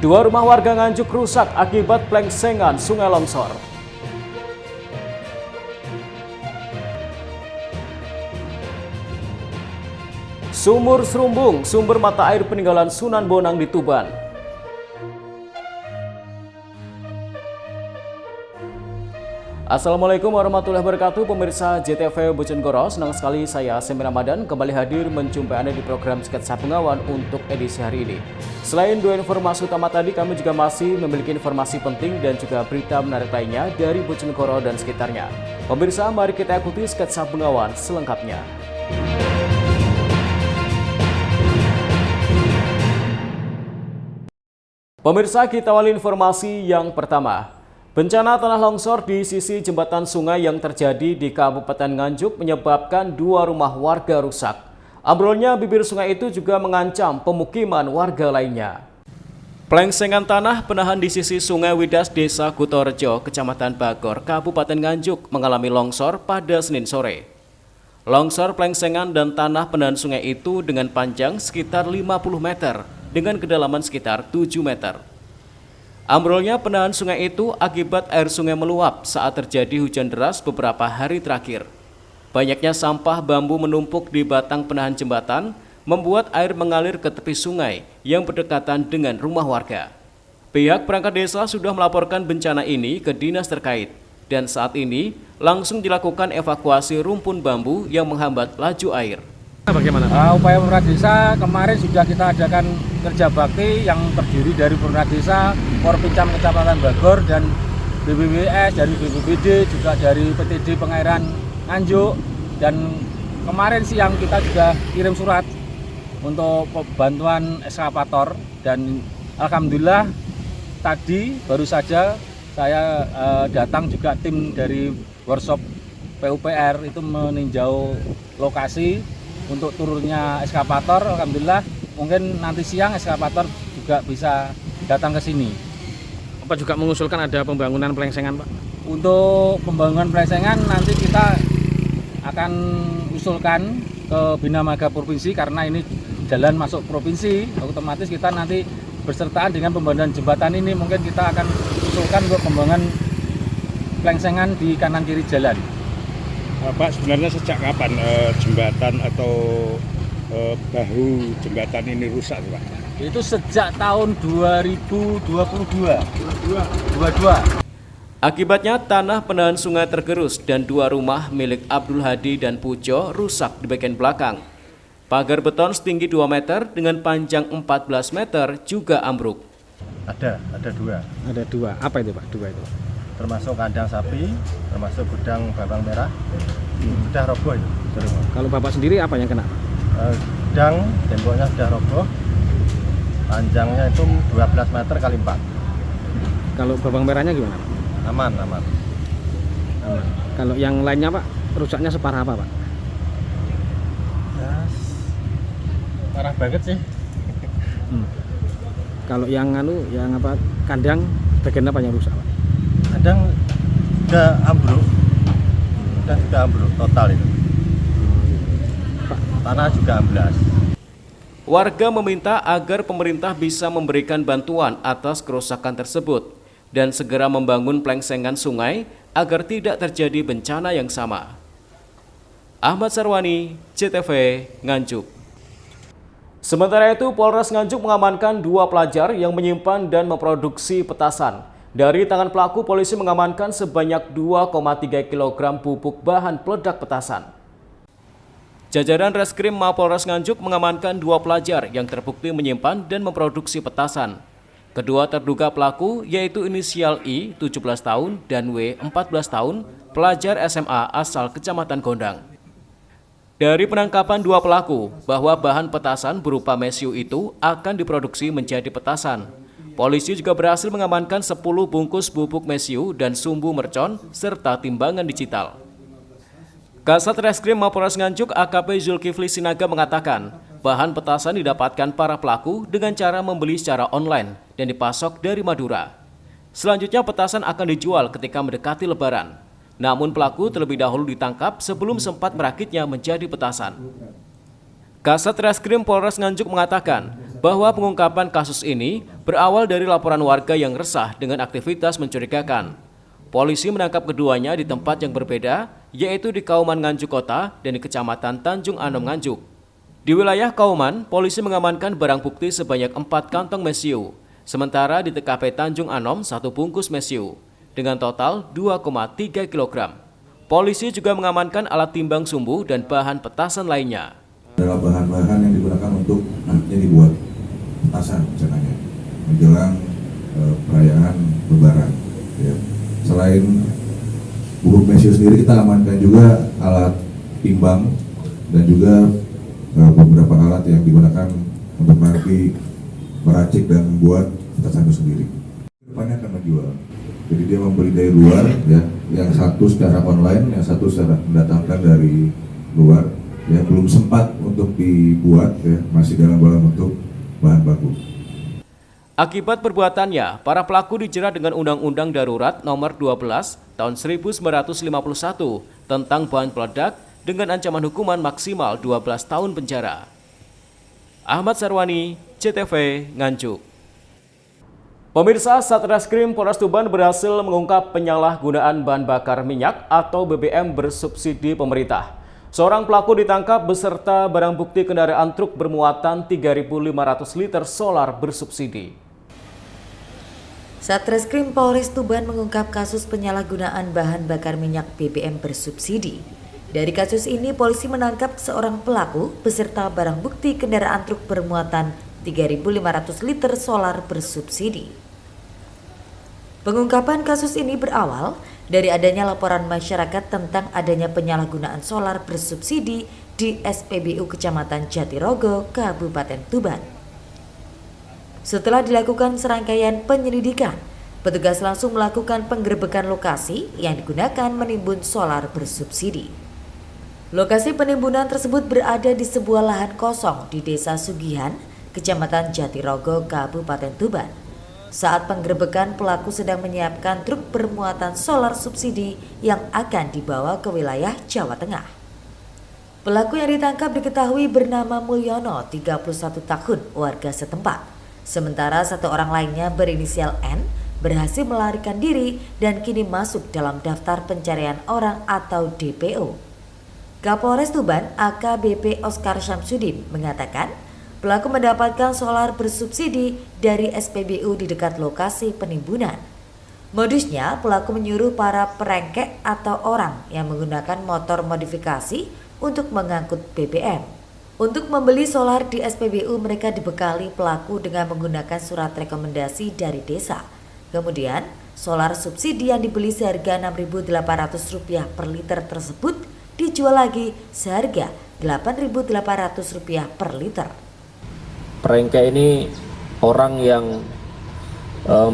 Dua rumah warga Nganjuk rusak akibat plengsengan sungai longsor. Sumur Serumbung, sumber mata air peninggalan Sunan Bonang di Tuban. Assalamualaikum warahmatullahi wabarakatuh, pemirsa JTV Bojonegoro. Senang sekali saya Semir Ramadan kembali hadir menjumpai Anda di program Sketsa Bengawan untuk edisi hari ini. Selain dua informasi utama tadi, kami juga masih memiliki informasi penting dan juga berita menarik lainnya dari Bojonegoro dan sekitarnya. Pemirsa, mari kita ikuti Sketsa Bengawan selengkapnya. Pemirsa, kita awali informasi yang pertama. Bencana tanah longsor di sisi jembatan sungai yang terjadi di Kabupaten Nganjuk menyebabkan dua rumah warga rusak. Ambrolnya bibir sungai itu juga mengancam pemukiman warga lainnya. Plengsengan tanah penahan di sisi Sungai Widas, Desa Kutorejo, Kecamatan Bagor, Kabupaten Nganjuk mengalami longsor pada Senin sore. Longsor plengsengan dan tanah penahan sungai itu dengan panjang sekitar 50 meter dengan kedalaman sekitar 7 meter. Ambrolnya penahan sungai itu akibat air sungai meluap saat terjadi hujan deras beberapa hari terakhir. Banyaknya sampah bambu menumpuk di batang penahan jembatan membuat air mengalir ke tepi sungai yang berdekatan dengan rumah warga. Pihak perangkat desa sudah melaporkan bencana ini ke dinas terkait dan saat ini langsung dilakukan evakuasi rumpun bambu yang menghambat laju air. Bagaimana? Upaya pemerintah desa kemarin sudah kita adakan kerja bakti yang terdiri dari pemerintah desa, Porpincam Kecamatan Bagor dan BBWS dari BPBD, juga dari PTD Pengairan Nganjuk. Dan kemarin siang kita juga kirim surat untuk bantuan eskavator dan alhamdulillah tadi baru saja saya datang juga tim dari workshop PUPR itu meninjau lokasi untuk turunnya eskavator. Alhamdulillah mungkin nanti siang eskavator juga bisa datang ke sini. Apa juga mengusulkan ada pembangunan plengsengan, Pak? Untuk pembangunan plengsengan nanti kita akan usulkan ke Bina Marga Provinsi karena ini jalan masuk provinsi, otomatis kita nanti bersertaan dengan pembangunan jembatan ini mungkin kita akan usulkan untuk pembangunan plengsengan di kanan kiri jalan. Pak, sebenarnya sejak kapan jembatan atau bahu jembatan ini rusak, Pak? Itu sejak tahun 2022. Akibatnya tanah penahan sungai tergerus dan dua rumah milik Abdul Hadi dan Pujo rusak di bagian belakang. Pagar beton setinggi 2 meter dengan panjang 14 meter juga ambruk. Ada dua. Ada dua. Apa itu, Pak? Dua itu. Termasuk kandang sapi, termasuk gudang bawang merah, sudah roboh itu. Kalau Bapak sendiri apa yang kena? Gudang temboknya sudah roboh, panjangnya itu 12 meter kali 4. Kalau bawang merahnya gimana? Aman. Kalau yang lainnya, Pak, rusaknya separah apa, Pak? Ya, parah banget sih. Kalau yang kandang bagian apa yang rusak, Pak? Kadang sudah ambruk total itu. Tanah juga amblas. Warga meminta agar pemerintah bisa memberikan bantuan atas kerusakan tersebut dan segera membangun plengsengan sungai agar tidak terjadi bencana yang sama. Ahmad Sarwani, JTV, Nganjuk. Sementara itu, Polres Nganjuk mengamankan dua pelajar yang menyimpan dan memproduksi petasan. Dari tangan pelaku, polisi mengamankan sebanyak 2,3 kg bubuk bahan peledak petasan. Jajaran Reskrim Mapolres Nganjuk mengamankan dua pelajar yang terbukti menyimpan dan memproduksi petasan. Kedua terduga pelaku yaitu inisial I, 17 tahun, dan W, 14 tahun, pelajar SMA asal Kecamatan Gondang. Dari penangkapan dua pelaku, bahwa bahan petasan berupa mesiu itu akan diproduksi menjadi petasan. Polisi juga berhasil mengamankan 10 bungkus bubuk mesiu dan sumbu mercon serta timbangan digital. Kasat Reskrim Mapolres Nganjuk AKP Zulkifli Sinaga mengatakan, bahan petasan didapatkan para pelaku dengan cara membeli secara online dan dipasok dari Madura. Selanjutnya petasan akan dijual ketika mendekati Lebaran. Namun pelaku terlebih dahulu ditangkap sebelum sempat merakitnya menjadi petasan. Kasat Reskrim Polres Nganjuk mengatakan bahwa pengungkapan kasus ini Berawal dari laporan warga yang resah dengan aktivitas mencurigakan, polisi menangkap keduanya di tempat yang berbeda, yaitu di Kauman Nganjuk Kota dan di Kecamatan Tanjung Anom Nganjuk. Di wilayah Kauman, polisi mengamankan barang bukti sebanyak 4 kantong mesiu, sementara di TKP Tanjung Anom 1 bungkus mesiu, dengan total 2,3 kg. Polisi juga mengamankan alat timbang sumbu dan bahan petasan lainnya. Adalah bahan-bahan yang digunakan untuk nantinya dibuat petasan rencananya menjelang perayaan Lebaran. Ya. Selain bubuk mesiu sendiri, kita amankan juga alat timbang dan juga beberapa alat yang digunakan untuk nanti meracik dan membuat petasan itu sendiri. Depannya akan menjual. Jadi dia membeli dari luar, ya, yang satu secara online, yang satu secara mendatangkan dari luar, ya, belum sempat untuk dibuat, ya, masih dalam bentuk bahan baku. Akibat perbuatannya, para pelaku dijerat dengan Undang-Undang Darurat Nomor 12 Tahun 1951 tentang bahan peledak dengan ancaman hukuman maksimal 12 tahun penjara. Ahmad Sarwani, CTV, Nganjuk. Pemirsa, Satreskrim Polres Tuban berhasil mengungkap penyalahgunaan bahan bakar minyak atau BBM bersubsidi pemerintah. Seorang pelaku ditangkap beserta barang bukti kendaraan truk bermuatan 3.500 liter solar bersubsidi. Satreskrim Polres Tuban mengungkap kasus penyalahgunaan bahan bakar minyak BBM bersubsidi. Dari kasus ini, polisi menangkap seorang pelaku beserta barang bukti kendaraan truk bermuatan 3.500 liter solar bersubsidi. Pengungkapan kasus ini berawal dari adanya laporan masyarakat tentang adanya penyalahgunaan solar bersubsidi di SPBU Kecamatan Jatirogo, Kabupaten Tuban. Setelah dilakukan serangkaian penyelidikan, petugas langsung melakukan penggerebekan lokasi yang digunakan menimbun solar bersubsidi. Lokasi penimbunan tersebut berada di sebuah lahan kosong di Desa Sugihan, Kecamatan Jatirogo, Kabupaten Tuban. Saat penggerebekan, pelaku sedang menyiapkan truk bermuatan solar subsidi yang akan dibawa ke wilayah Jawa Tengah. Pelaku yang ditangkap diketahui bernama Mulyono, 31 tahun, warga setempat. Sementara satu orang lainnya berinisial N berhasil melarikan diri dan kini masuk dalam daftar pencarian orang atau DPO. Kapolres Tuban AKBP Oscar Syamsuddin mengatakan pelaku mendapatkan solar bersubsidi dari SPBU di dekat lokasi penimbunan. Modusnya, pelaku menyuruh para perengkek atau orang yang menggunakan motor modifikasi untuk mengangkut BBM. Untuk membeli solar di SPBU, mereka dibekali pelaku dengan menggunakan surat rekomendasi dari desa. Kemudian, solar subsidi yang dibeli seharga Rp6.800 per liter tersebut dijual lagi seharga Rp8.800 per liter. Perengke ini orang yang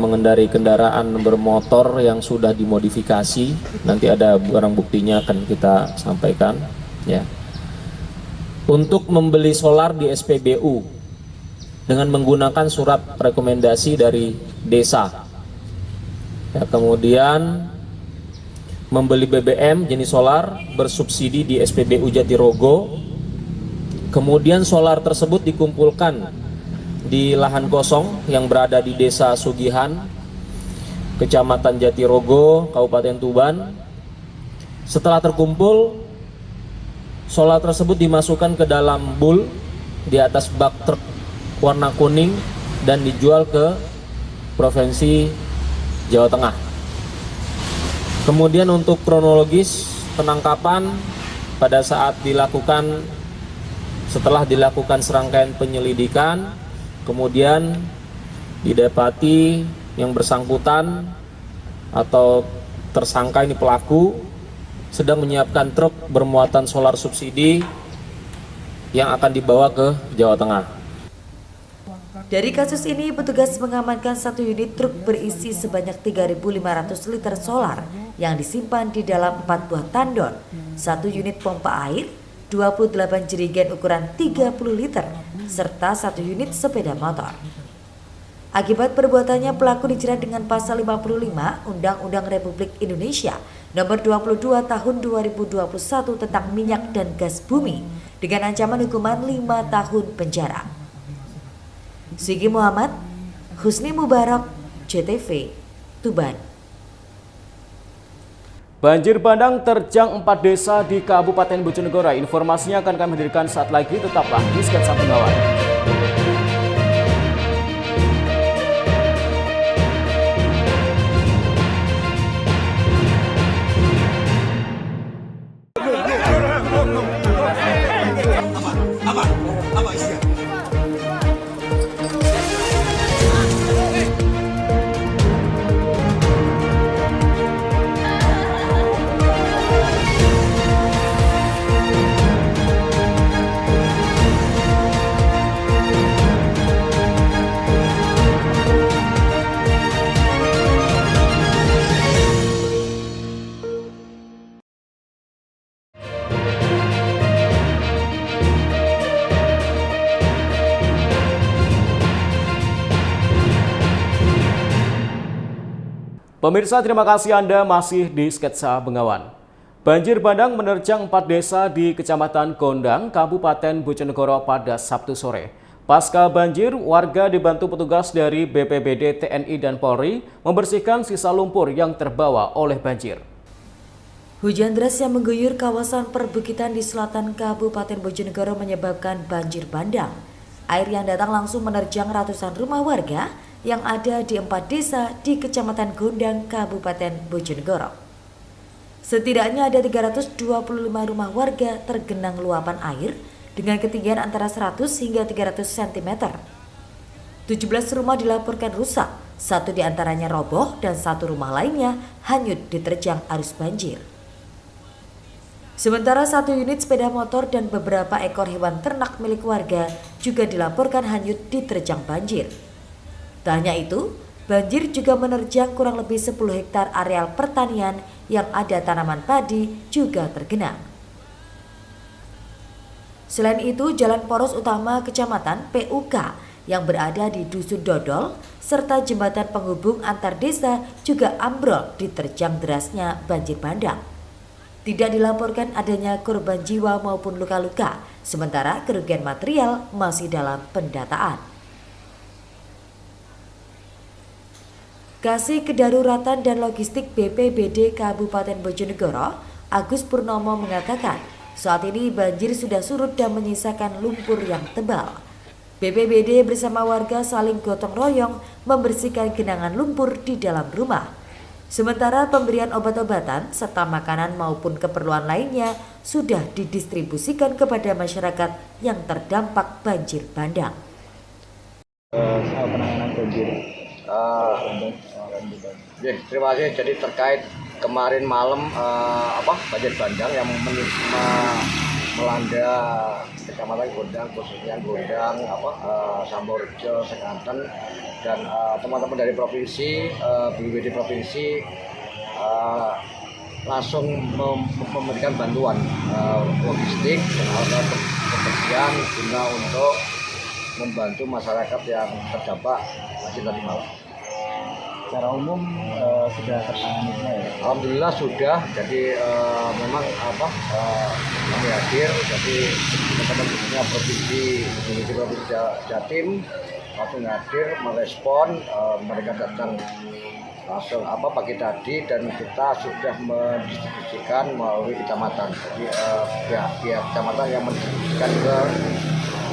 mengendarai kendaraan bermotor yang sudah dimodifikasi. Nanti ada barang buktinya akan kita sampaikan, ya. Untuk membeli solar di SPBU dengan menggunakan surat rekomendasi dari desa. Ya, kemudian membeli BBM jenis solar bersubsidi di SPBU Jatirogo. Kemudian solar tersebut dikumpulkan di lahan kosong yang berada di Desa Sugihan, Kecamatan Jatirogo, Kabupaten Tuban. Setelah terkumpul, solar tersebut dimasukkan ke dalam bul di atas bak truk warna kuning dan dijual ke Provinsi Jawa Tengah. Kemudian untuk kronologis penangkapan pada saat setelah dilakukan serangkaian penyelidikan, kemudian didapati yang bersangkutan atau tersangka ini pelaku sedang menyiapkan truk bermuatan solar subsidi yang akan dibawa ke Jawa Tengah. Dari kasus ini, petugas mengamankan 1 unit truk berisi sebanyak 3.500 liter solar yang disimpan di dalam 4 buah tandon, 1 unit pompa air, 28 jerigen ukuran 30 liter, serta 1 unit sepeda motor. Akibat perbuatannya, pelaku dijerat dengan pasal 55 Undang-Undang Republik Indonesia Nomor 22 Tahun 2021 tentang minyak dan gas bumi dengan ancaman hukuman 5 tahun penjara. Sigi Muhammad, Husni Mubarak, JTV, Tuban. Banjir bandang terjang 4 desa di Kabupaten Bojonegoro. Informasinya akan kami hadirkan saat lagi, tetaplah di Sketsa Bengawan. Pemirsa, terima kasih Anda masih di Sketsa Bengawan. Banjir bandang menerjang 4 desa di Kecamatan Gondang, Kabupaten Bojonegoro pada Sabtu sore. Pasca banjir, warga dibantu petugas dari BPBD, TNI, dan Polri membersihkan sisa lumpur yang terbawa oleh banjir. Hujan deras yang mengguyur kawasan perbukitan di selatan Kabupaten Bojonegoro menyebabkan banjir bandang. Air yang datang langsung menerjang ratusan rumah warga yang ada di 4 desa di Kecamatan Gondang, Kabupaten Bojonegoro. Setidaknya ada 325 rumah warga tergenang luapan air dengan ketinggian antara 100 hingga 300 cm. 17 rumah dilaporkan rusak, 1 diantaranya roboh dan 1 rumah lainnya hanyut diterjang arus banjir. Sementara 1 unit sepeda motor dan beberapa ekor hewan ternak milik warga juga dilaporkan hanyut diterjang banjir. Tak hanya itu, banjir juga menerjang kurang lebih 10 hektar areal pertanian yang ada tanaman padi juga tergenang. Selain itu, jalan poros utama kecamatan PUK yang berada di Dusun Dodol serta jembatan penghubung antar desa juga ambrol diterjang derasnya banjir bandang. Tidak dilaporkan adanya korban jiwa maupun luka-luka, sementara kerugian material masih dalam pendataan. Kasih Kedaruratan dan Logistik BPBD Kabupaten Bojonegoro, Agus Purnomo mengatakan, saat ini banjir sudah surut dan menyisakan lumpur yang tebal. BPBD bersama warga saling gotong royong membersihkan genangan lumpur di dalam rumah. Sementara pemberian obat-obatan serta makanan maupun keperluan lainnya sudah didistribusikan kepada masyarakat yang terdampak banjir bandang. Penanganan banjir. Terima kasih. Jadi terkait kemarin malam banjir bandang yang melanda Kecamatan Gondang, khususnya Gondang, Samborejo, Sekanten, dan teman-teman dari provinsi, BPBD provinsi langsung memberikan bantuan logistik dan alat kebersihan guna untuk membantu masyarakat yang terdampak banjir tadi malam. Secara umum sudah tertangani semua ya? Alhamdulillah sudah. Jadi memang kami hadir. Jadi teman-teman provinsi Jatim langsung hadir merespon. Mereka datang langsung pagi tadi dan kita sudah mendistribusikan melalui kecamatan. Jadi pihak kecamatan yang mendistribusikan ke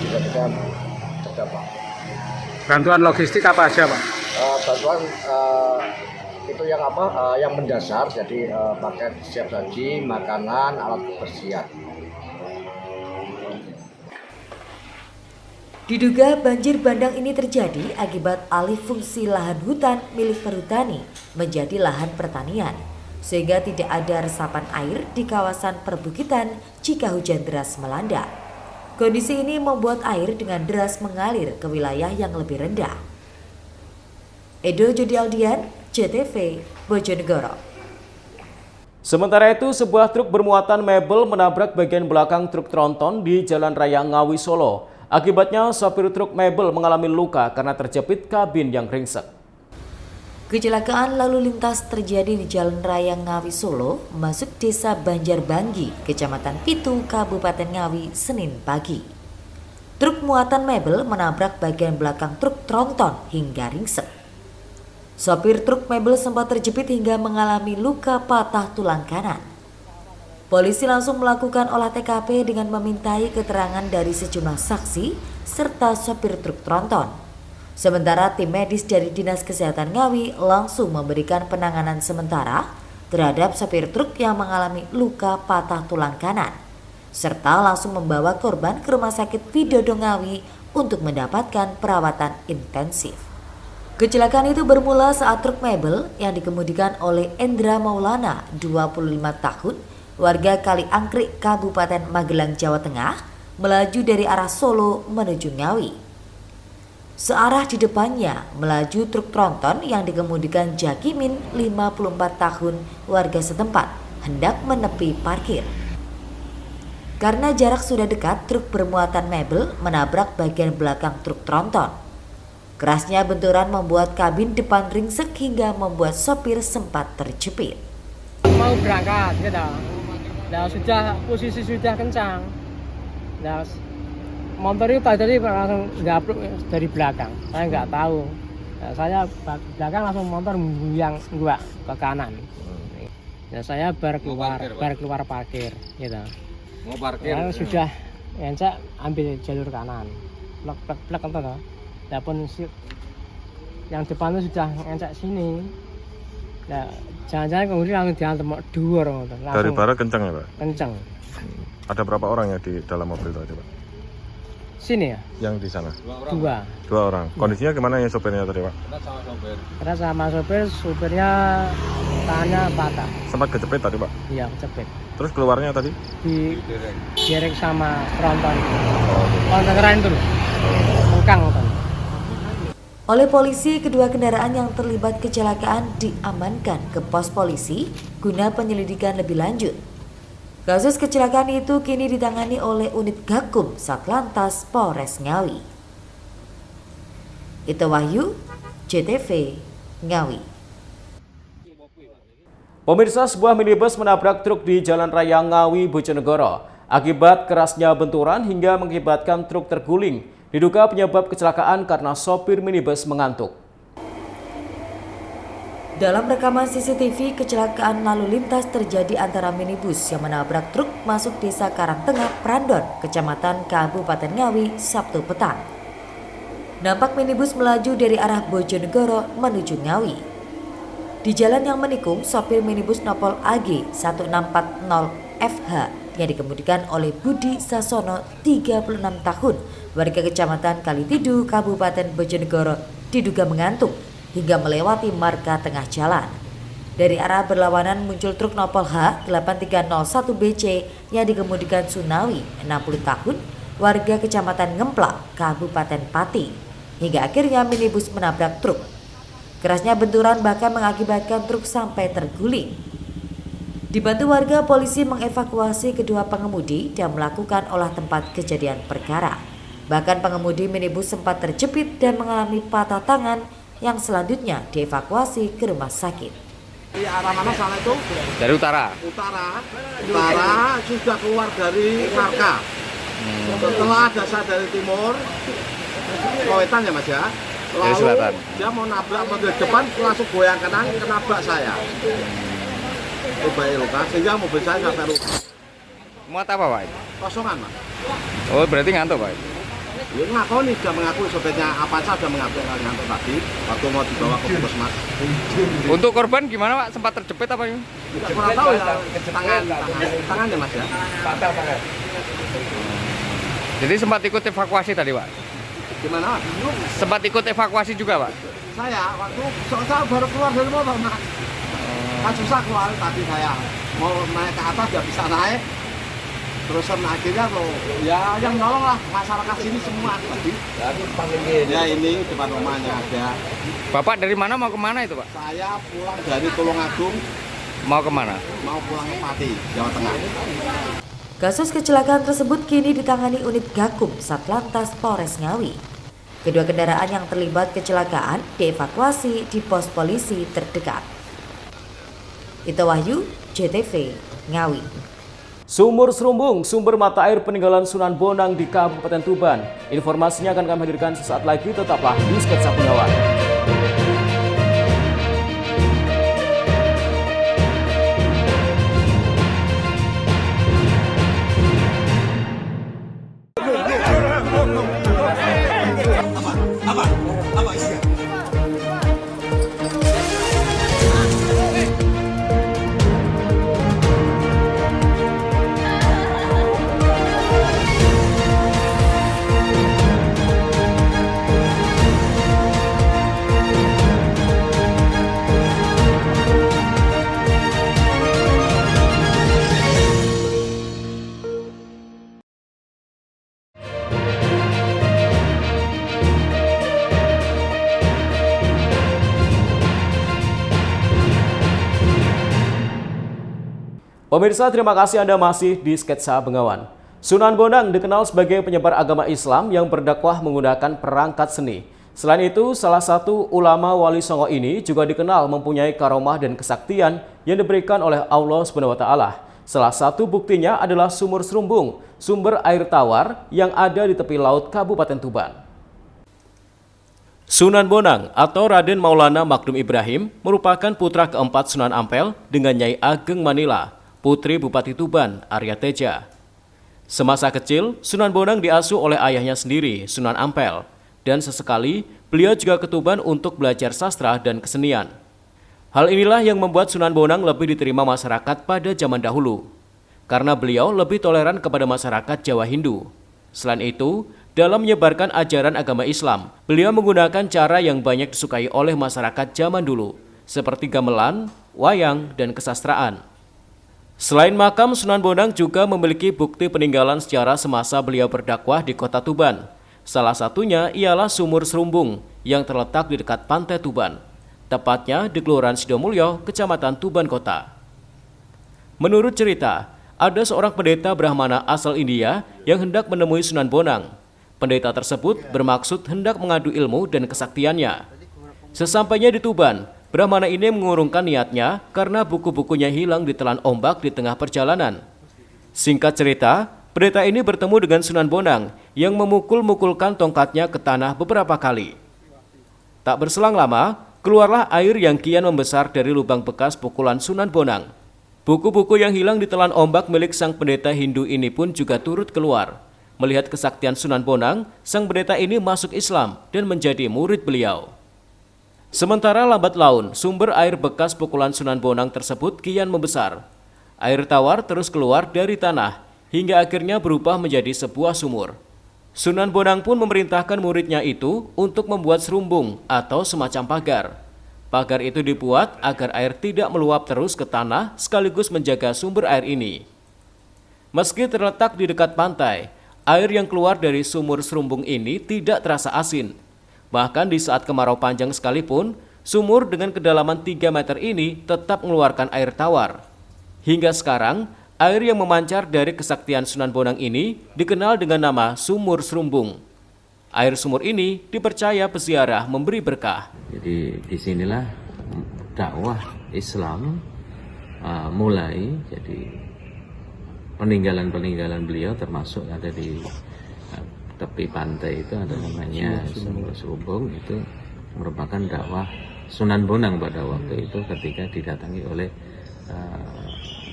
desa-desa terdampak. Bantuan logistik apa aja, Pak? Bantuan itu yang mendasar, jadi paket siap saji, makanan, alat kebersihan. Diduga banjir bandang ini terjadi akibat alih fungsi lahan hutan milik perhutani menjadi lahan pertanian, sehingga tidak ada resapan air di kawasan perbukitan jika hujan deras melanda. Kondisi ini membuat air dengan deras mengalir ke wilayah yang lebih rendah. Edo Judialdian, JTV, Bojonegoro. Sementara itu, sebuah truk bermuatan mebel menabrak bagian belakang truk tronton di Jalan Raya Ngawi, Solo. Akibatnya, sopir truk mebel mengalami luka karena terjepit kabin yang ringsek. Kecelakaan lalu lintas terjadi di Jalan Raya Ngawi Solo, masuk Desa Banjarbanggi, Kecamatan Pitu, Kabupaten Ngawi, Senin pagi. Truk muatan mebel menabrak bagian belakang truk tronton hingga ringsek. Sopir truk mebel sempat terjepit hingga mengalami luka patah tulang kanan. Polisi langsung melakukan olah TKP dengan memintai keterangan dari sejumlah saksi serta sopir truk tronton. Sementara tim medis dari Dinas Kesehatan Ngawi langsung memberikan penanganan sementara terhadap sopir truk yang mengalami luka patah tulang kanan, serta langsung membawa korban ke Rumah Sakit Widodo Ngawi untuk mendapatkan perawatan intensif. Kecelakaan itu bermula saat truk mebel yang dikemudikan oleh Endra Maulana, 25 tahun, warga Kali Angkrik, Kabupaten Magelang, Jawa Tengah, melaju dari arah Solo menuju Ngawi. Searah di depannya melaju truk tronton yang dikemudikan Jakimin, 54 tahun, warga setempat, hendak menepi parkir. Karena jarak sudah dekat, truk bermuatan mebel menabrak bagian belakang truk tronton. Kerasnya benturan membuat kabin depan ringsek hingga membuat sopir sempat terjepit. Mau berangkat gitu. Nah, posisi sudah kencang. Nah, motor itu tadi langsung gapluk dari belakang. Saya nggak tahu. Nah, saya belakang langsung motor yang gua ke kanan. Nah, saya baru keluar parkir gitu. Mau parkir? Nah, sudah encak ambil jalur kanan. Plek itu toh. Nah, pun yang depan itu sudah encak sini. Nah, jangan-jangan kemudian langsung dihantam dua orang. Dari barat kencang ya, Pak? Kencang. Ada berapa orang ya di dalam mobil tadi, Pak? Sini ya? Yang di sana? Dua orang. Kondisinya gimana ya sopirnya tadi, Pak? Karena sama sopirnya tangannya patah. Sempat kejepit tadi, Pak? Iya, kejepit. Terus keluarnya tadi? Direk sama tronton. Tronton keren itu loh. Mengkang kan. Oleh polisi, kedua kendaraan yang terlibat kecelakaan diamankan ke pos polisi guna penyelidikan lebih lanjut. Kasus kecelakaan itu kini ditangani oleh unit Gakum Satlantas Polres Ngawi. Ito Wahyu, JTV, Ngawi. Pemirsa, sebuah minibus menabrak truk di Jalan Raya Ngawi, Bojonegoro. Akibat kerasnya benturan hingga mengakibatkan truk terguling. Diduga penyebab kecelakaan karena sopir minibus mengantuk. Dalam rekaman CCTV, kecelakaan lalu lintas terjadi antara minibus yang menabrak truk masuk desa Karangtengah, Prandon, Kecamatan Kabupaten Ngawi, Sabtu petang. Nampak minibus melaju dari arah Bojonegoro menuju Ngawi. Di jalan yang menikung, sopir minibus Nopol AG 1640 FH yang dikemudikan oleh Budi Sasono, 36 tahun, warga Kecamatan Kalitidu, Kabupaten Bojonegoro, diduga mengantuk hingga melewati marka tengah jalan. Dari arah berlawanan muncul truk Nopol H 8301 BC yang dikemudikan Sunawi, 60 tahun, warga Kecamatan Ngemplak, Kabupaten Pati, hingga akhirnya minibus menabrak truk. Kerasnya benturan bahkan mengakibatkan truk sampai terguling. Dibantu warga, polisi mengevakuasi kedua pengemudi dan melakukan olah tempat kejadian perkara. Bahkan pengemudi minibus sempat terjepit dan mengalami patah tangan yang selanjutnya dievakuasi ke rumah sakit. Di arah mana sana itu? Dari utara. Utara sudah keluar dari marka. Setelah dasar dari timur, Wetan ya Mas ya. Lalu dari selatan. Dia mau nabrak mobil depan, langsung goyang kanan, kenabrak saya. Coba luka, sehingga mobil saya sampai rusak. Muat apa, Pak? Kosongan, Mas. Oh, berarti ngantuk, Pak? Ya ngaku nih, sudah mengaku sopirnya Avanza sudah mengaku ngantuk tadi waktu mau dibawa ke puskesmas. Untuk korban gimana, Pak? Sempat terjepit apa ini? Tidak kurang tahu ya, tangannya Mas ya. Patah. Jadi sempat ikut evakuasi tadi, Pak? Gimana? Sempat ikut evakuasi juga, Pak? Saya waktu saya baru keluar dari motor, Mas. Kan susah keluar tadi saya mau naik ke atas nggak bisa naik. Terus akhirnya tuh ya yang nolong lah masyarakat sini semua tadi. Ya ini depan rumahnya ada. Bapak dari mana mau kemana itu, Pak? Saya pulang dari Tulungagung. Mau kemana? Mau pulang ke Pati, Jawa Tengah. Kasus kecelakaan tersebut kini ditangani unit Gakum Satlantas Polres Ngawi. Kedua kendaraan yang terlibat kecelakaan dievakuasi di pos polisi terdekat. Ito Wahyu, JTV, Ngawi. Sumur Serumbung, sumber mata air peninggalan Sunan Bonang di Kabupaten Tuban. Informasinya akan kami hadirkan sesaat lagi, tetaplah di Sketsa Bengawan. Pemirsa, terima kasih Anda masih di Sketsa Bengawan. Sunan Bonang dikenal sebagai penyebar agama Islam yang berdakwah menggunakan perangkat seni. Selain itu, salah satu ulama Wali Songo ini juga dikenal mempunyai karomah dan kesaktian yang diberikan oleh Allah SWT. Salah satu buktinya adalah Sumur Serumbung, sumber air tawar yang ada di tepi laut Kabupaten Tuban. Sunan Bonang atau Raden Maulana Makdum Ibrahim merupakan putra keempat Sunan Ampel dengan Nyai Ageng Manila, putri Bupati Tuban, Arya Teja. Semasa kecil, Sunan Bonang diasuh oleh ayahnya sendiri, Sunan Ampel, dan sesekali beliau juga ke Tuban untuk belajar sastra dan kesenian. Hal inilah yang membuat Sunan Bonang lebih diterima masyarakat pada zaman dahulu, karena beliau lebih toleran kepada masyarakat Jawa Hindu. Selain itu, dalam menyebarkan ajaran agama Islam, beliau menggunakan cara yang banyak disukai oleh masyarakat zaman dulu, seperti gamelan, wayang, dan kesastraan. Selain makam, Sunan Bonang juga memiliki bukti peninggalan sejarah semasa beliau berdakwah di kota Tuban. Salah satunya ialah Sumur Serumbung yang terletak di dekat pantai Tuban, tepatnya di Kelurahan Sidomulyo, Kecamatan Tuban Kota. Menurut cerita, ada seorang pendeta Brahmana asal India yang hendak menemui Sunan Bonang. Pendeta tersebut bermaksud hendak mengadu ilmu dan kesaktiannya. Sesampainya di Tuban, Brahmana ini mengurungkan niatnya karena buku-bukunya hilang ditelan ombak di tengah perjalanan. Singkat cerita, pendeta ini bertemu dengan Sunan Bonang yang memukul-mukulkan tongkatnya ke tanah beberapa kali. Tak berselang lama, keluarlah air yang kian membesar dari lubang bekas pukulan Sunan Bonang. Buku-buku yang hilang ditelan ombak milik sang pendeta Hindu ini pun juga turut keluar. Melihat kesaktian Sunan Bonang, sang pendeta ini masuk Islam dan menjadi murid beliau. Sementara lambat laun, sumber air bekas pukulan Sunan Bonang tersebut kian membesar. Air tawar terus keluar dari tanah, hingga akhirnya berubah menjadi sebuah sumur. Sunan Bonang pun memerintahkan muridnya itu untuk membuat serumbung atau semacam pagar. Pagar itu dibuat agar air tidak meluap terus ke tanah sekaligus menjaga sumber air ini. Meski terletak di dekat pantai, air yang keluar dari sumur serumbung ini tidak terasa asin. Bahkan di saat kemarau panjang sekalipun, sumur dengan kedalaman 3 meter ini tetap mengeluarkan air tawar. Hingga sekarang, air yang memancar dari kesaktian Sunan Bonang ini dikenal dengan nama Sumur Serumbung. Air sumur ini dipercaya peziarah memberi berkah. Jadi disinilah dakwah Islam mulai. Jadi peninggalan-peninggalan beliau termasuk ada di tepi pantai itu ada namanya Sumur Serumbung, itu merupakan dakwah Sunan Bonang pada waktu itu ketika didatangi oleh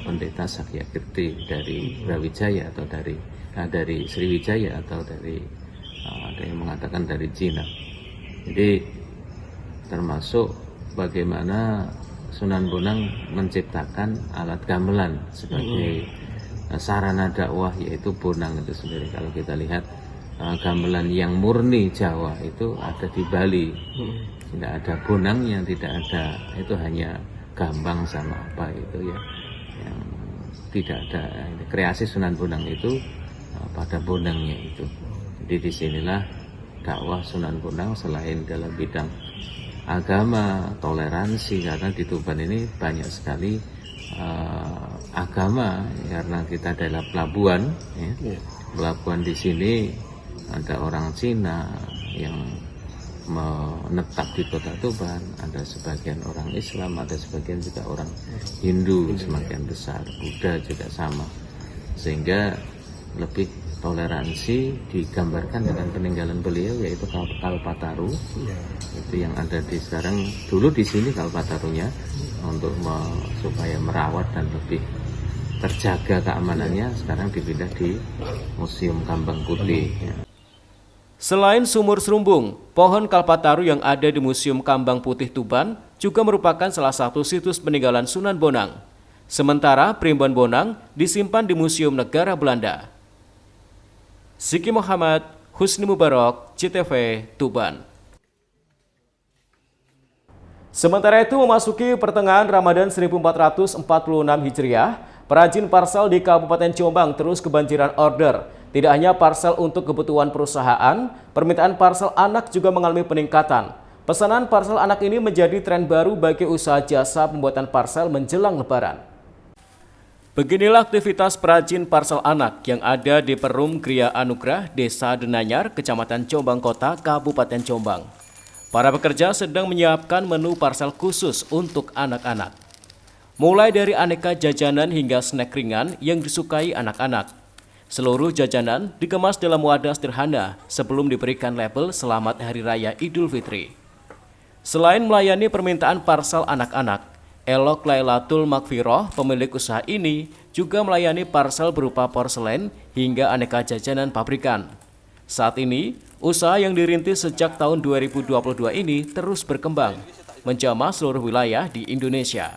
pendeta Sakyakirti dari Brawijaya atau dari Sriwijaya atau dari ada yang mengatakan dari Cina. Jadi termasuk bagaimana Sunan Bonang menciptakan alat gamelan sebagai sarana dakwah, yaitu bonang itu sendiri. Kalau kita lihat gamelan yang murni Jawa itu ada di Bali, tidak ada bonang yang tidak ada, itu hanya gambang sama apa itu ya, yang tidak ada. Kreasi Sunan Bonang itu pada bonangnya itu. Jadi disinilah dakwah Sunan Bonang selain dalam bidang agama, toleransi, karena di Tuban ini banyak sekali agama, karena kita adalah pelabuhan ya. Pelabuhan di sini ada orang Cina yang menetap di kota Tuban, ada sebagian orang Islam, ada sebagian juga orang Hindu, semakin besar, Buddha juga sama. sehingga lebih toleransi digambarkan dengan peninggalan beliau, yaitu Kalpataru. Itu yang ada di sekarang, dulu di sini Kalpatarunya, untuk supaya merawat dan lebih terjaga keamanannya, sekarang dipindah di Museum Kambang Putih. Selain sumur Serumbung, pohon Kalpataru yang ada di Museum Kambang Putih Tuban juga merupakan salah satu situs peninggalan Sunan Bonang. Sementara Primbon Bonang disimpan di Museum Negara Belanda. Siki Muhammad, Husni Mubarak, CTV, Tuban. Sementara itu memasuki pertengahan Ramadan 1446 Hijriah, perajin parsel di Kabupaten Jombang terus kebanjiran order. Tidak hanya parsel untuk kebutuhan perusahaan, permintaan parsel anak juga mengalami peningkatan. Pesanan parsel anak ini menjadi tren baru bagi usaha jasa pembuatan parsel menjelang Lebaran. Beginilah aktivitas perajin parsel anak yang ada di Perum Gria Anugrah, Desa Denanyar, Kecamatan Jombang Kota, Kabupaten Jombang. Para pekerja sedang menyiapkan menu parsel khusus untuk anak-anak. Mulai dari aneka jajanan hingga snack ringan yang disukai anak-anak. Seluruh jajanan dikemas dalam wadah sederhana sebelum diberikan label Selamat Hari Raya Idul Fitri. Selain melayani permintaan parsel anak-anak, Elok Lailatul Makfiroh, pemilik usaha ini, juga melayani parsel berupa porselen hingga aneka jajanan pabrikan. Saat ini, usaha yang dirintis sejak tahun 2022 ini terus berkembang, menjamah seluruh wilayah di Indonesia.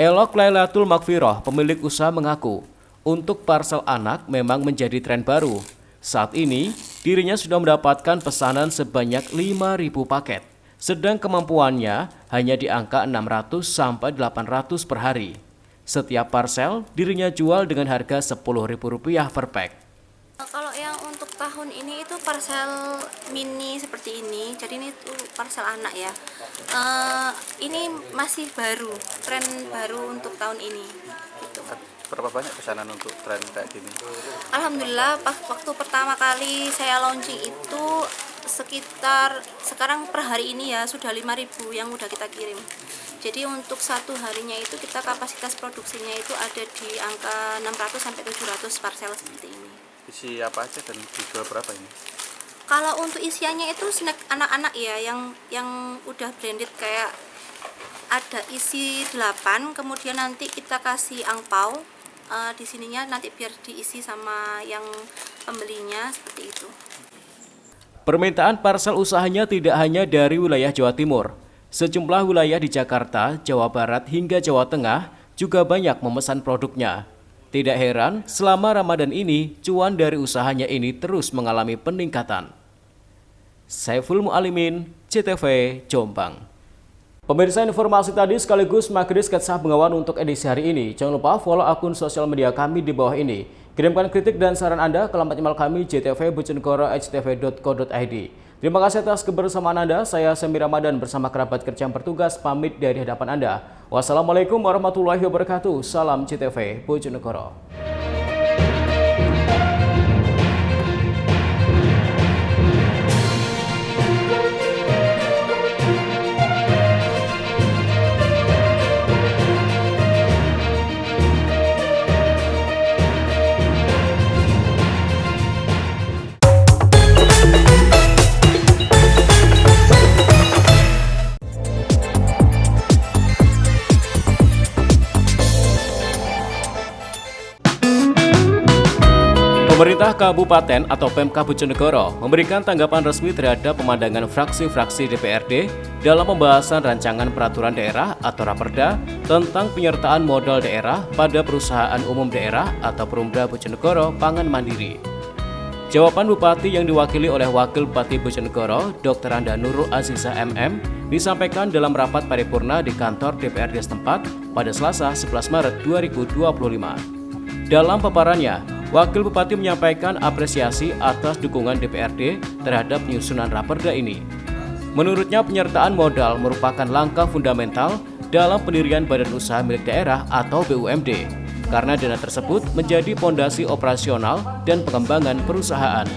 Elok Lailatul Makfiroh, pemilik usaha mengaku, untuk parsel anak memang menjadi tren baru. Saat ini, dirinya sudah mendapatkan pesanan sebanyak 5.000 paket, sedang kemampuannya hanya di angka 600 sampai 800 per hari. Setiap parsel dirinya jual dengan harga Rp10.000 per pack. Kalau yang untuk tahun ini itu parsel mini seperti ini, jadi ini tuh parsel anak ya. Ini masih baru, tren baru untuk tahun ini. Gitu. Berapa banyak pesanan untuk tren kayak gini? Alhamdulillah, waktu pertama kali saya launching itu sekitar sekarang per hari ini ya sudah 5.000 yang udah kita kirim. Jadi untuk satu harinya itu kita kapasitas produksinya itu ada di angka 600 sampai 700 parsel seperti ini. Isi apa aja dan dijual berapa ini? Kalau untuk isiannya itu snack anak-anak ya, yang udah blended, kayak ada isi 8, kemudian nanti kita kasih angpau di sininya nanti biar diisi sama yang pembelinya seperti itu. Permintaan parsel usahanya tidak hanya dari wilayah Jawa Timur. Sejumlah wilayah di Jakarta, Jawa Barat hingga Jawa Tengah juga banyak memesan produknya. Tidak heran, selama Ramadan ini, cuan dari usahanya ini terus mengalami peningkatan. Saiful Mu'alimin, CTV, Jombang. Pemirsa, informasi tadi sekaligus mengakhiri sketsa Bengawan untuk edisi hari ini. Jangan lupa follow akun sosial media kami di bawah ini. Kirimkan kritik dan saran Anda ke alamat email kami jtv.bojonegoro@htv.co.id. Terima kasih atas kebersamaan Anda. Saya Semi Ramadan bersama kerabat kerja yang bertugas pamit dari hadapan Anda. Wassalamualaikum warahmatullahi wabarakatuh. Salam CTV Bojonegoro. Pemerintah Kabupaten atau Pemkab Bojonegoro memberikan tanggapan resmi terhadap pemandangan fraksi-fraksi DPRD dalam pembahasan rancangan peraturan daerah atau Raperda tentang penyertaan modal daerah pada perusahaan umum daerah atau Perumda Bojonegoro Pangan Mandiri. Jawaban Bupati yang diwakili oleh Wakil Bupati Bojonegoro, Dr. Anda Nurul Aziza MM, disampaikan dalam rapat paripurna di kantor DPRD setempat pada Selasa 11 Maret 2025. Dalam paparannya, Wakil Bupati menyampaikan apresiasi atas dukungan DPRD terhadap penyusunan Raperda ini. Menurutnya, penyertaan modal merupakan langkah fundamental dalam pendirian badan usaha milik daerah atau BUMD, karena dana tersebut menjadi pondasi operasional dan pengembangan perusahaan.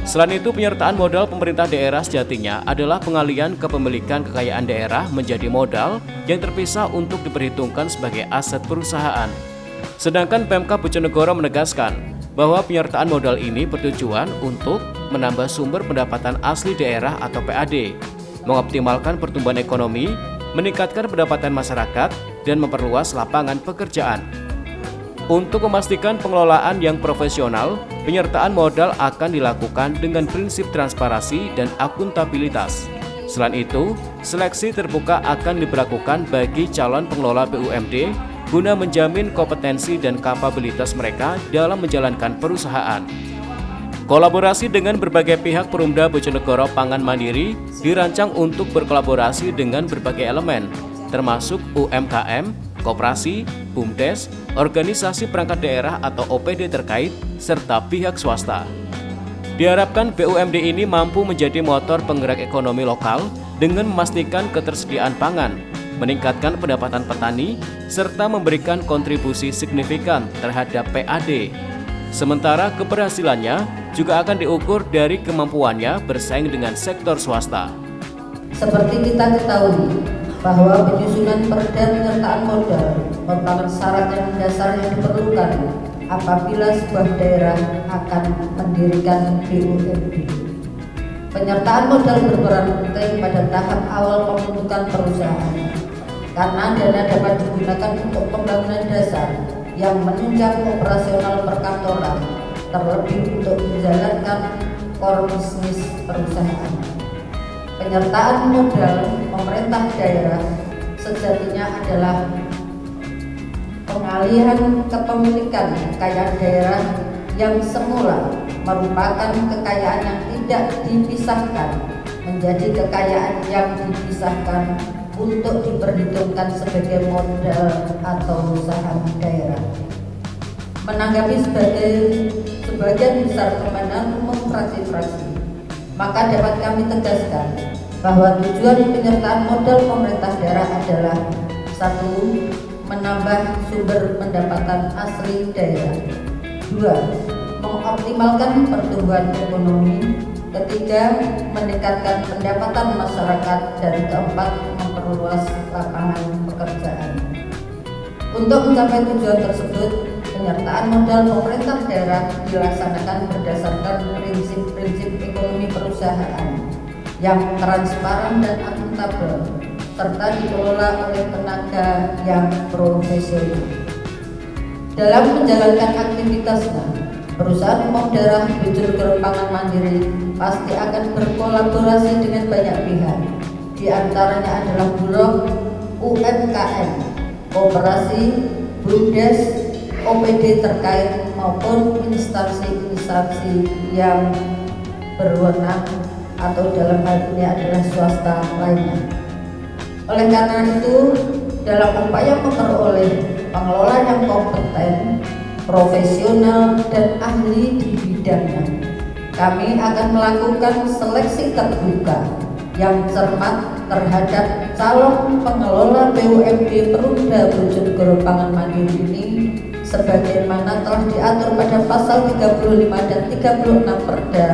Selain itu, penyertaan modal pemerintah daerah sejatinya adalah pengalian kepemilikan kekayaan daerah menjadi modal yang terpisah untuk diperhitungkan sebagai aset perusahaan. Sedangkan Pemkab Bojonegoro menegaskan bahwa penyertaan modal ini bertujuan untuk menambah sumber pendapatan asli daerah atau PAD, mengoptimalkan pertumbuhan ekonomi, meningkatkan pendapatan masyarakat, dan memperluas lapangan pekerjaan. Untuk memastikan pengelolaan yang profesional, penyertaan modal akan dilakukan dengan prinsip transparansi dan akuntabilitas. Selain itu, seleksi terbuka akan diberlakukan bagi calon pengelola BUMD guna menjamin kompetensi dan kapabilitas mereka dalam menjalankan perusahaan. Kolaborasi dengan berbagai pihak Perumda Bojonegoro Pangan Mandiri dirancang untuk berkolaborasi dengan berbagai elemen, termasuk UMKM, koperasi, BUMDes, organisasi perangkat daerah atau OPD terkait, serta pihak swasta. Diharapkan BUMD ini mampu menjadi motor penggerak ekonomi lokal dengan memastikan ketersediaan pangan, meningkatkan pendapatan petani, serta memberikan kontribusi signifikan terhadap PAD. Sementara keberhasilannya juga akan diukur dari kemampuannya bersaing dengan sektor swasta. Seperti kita ketahui bahwa penyusunan perda penyertaan modal merupakan syarat yang mendasar yang diperlukan apabila sebuah daerah akan mendirikan BUMD. Penyertaan modal berperan penting pada tahap awal pembentukan perusahaan, karena dana dapat digunakan untuk pembangunan dasar yang menunjang operasional perkantoran, terlebih untuk menjalankan core bisnis perusahaan. Penyertaan modal pemerintah daerah sejatinya adalah pengalihan kepemilikan kekayaan daerah yang semula merupakan kekayaan yang tidak dipisahkan menjadi kekayaan yang dipisahkan untuk diperhitungkan sebagai modal atau usaha daerah. Menanggapi sebagian besar Kementerian Umum fraksi-fraksi, maka dapat kami tegaskan bahwa tujuan penyertaan modal pemerintah daerah adalah 1. Menambah sumber pendapatan asli daerah, 2. Mengoptimalkan pertumbuhan ekonomi, 3. Meningkatkan pendapatan masyarakat, dan 4. Memperluas lapangan pekerjaan. Untuk mencapai tujuan tersebut, penyertaan modal pemerintah daerah dilaksanakan berdasarkan prinsip-prinsip ekonomi perusahaan yang transparan dan akuntabel, serta dikelola oleh tenaga yang profesional. Dalam menjalankan aktivitasnya, perusahaan umum daerah Bojonegoro Pangan Mandiri pasti akan berkolaborasi dengan banyak pihak. Di antaranya adalah Bulog, UMKM, koperasi, BUMDes, OPD terkait maupun instansi-instansi yang berwenang atau dalam hal ini adalah swasta lainnya. Oleh karena itu, dalam upaya memperoleh pengelola yang kompeten, profesional, dan ahli di bidangnya, kami akan melakukan seleksi terbuka yang cermat terhadap calon pengelola BUMD Perumda Bojonegoro Pangan Mandiri ini sebagaimana telah diatur pada pasal 35 dan 36 Perda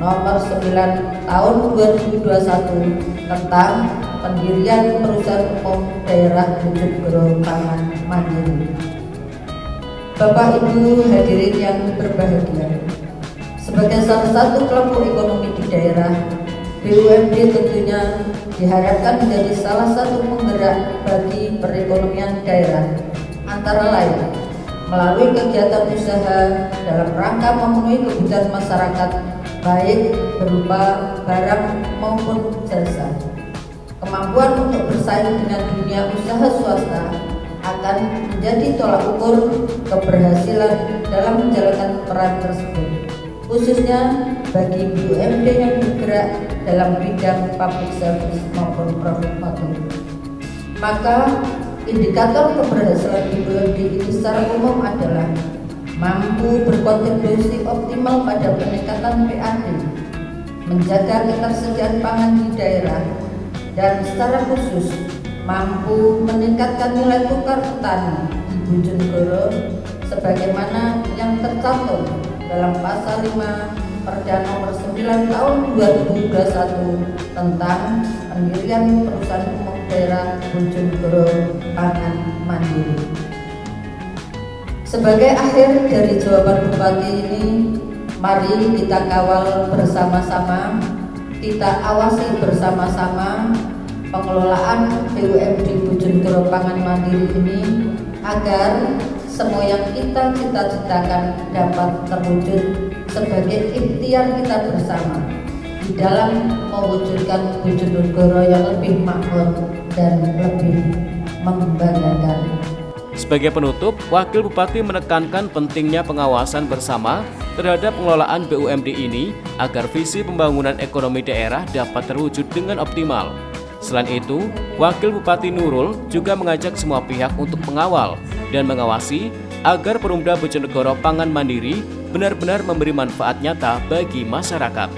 nomor 9 tahun 2021 tentang pendirian Perusahaan Umum Daerah Bojonegoro Pangan Mandiri. Bapak Ibu hadirin yang berbahagia, sebagai salah satu kelompok ekonomi di daerah, BUMD tentunya diharapkan menjadi salah satu penggerak bagi perekonomian daerah, antara lain melalui kegiatan usaha dalam rangka memenuhi kebutuhan masyarakat baik berupa barang maupun jasa. Kemampuan untuk bersaing dengan dunia usaha swasta akan menjadi tolak ukur keberhasilan dalam menjalankan peran tersebut, khususnya bagi BUMD yang bergerak dalam bidang public service maupun profit motive. Maka indikator keberhasilan BUMD ini secara umum adalah mampu berkontribusi optimal pada peningkatan PAD, menjaga ketersediaan pangan di daerah, dan secara khusus mampu meningkatkan nilai tukar petani di Bojonegoro sebagaimana yang tercantum dalam pasal 5 Perda nomor 9 tahun 2021 tentang pendirian Perusahaan Umum Daerah Bojonegoro Pangan Mandiri. Sebagai akhir dari jawaban Bupati ini, mari kita kawal bersama-sama, kita awasi bersama-sama pengelolaan BUMD Bojonegoro Pangan Mandiri ini agar semua yang kita cita-citakan dapat terwujud sebagai ikhtiar kita bersama di dalam mewujudkan Bojonegoro yang lebih makmur dan lebih membanggakan. Sebagai penutup, Wakil Bupati menekankan pentingnya pengawasan bersama terhadap pengelolaan BUMD ini agar visi pembangunan ekonomi daerah dapat terwujud dengan optimal. Selain itu, Wakil Bupati Nurul juga mengajak semua pihak untuk mengawal dan mengawasi agar Perumda Bojonegoro Pangan Mandiri benar-benar memberi manfaat nyata bagi masyarakat.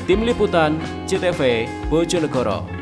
Tim Liputan CTV Bojonegoro.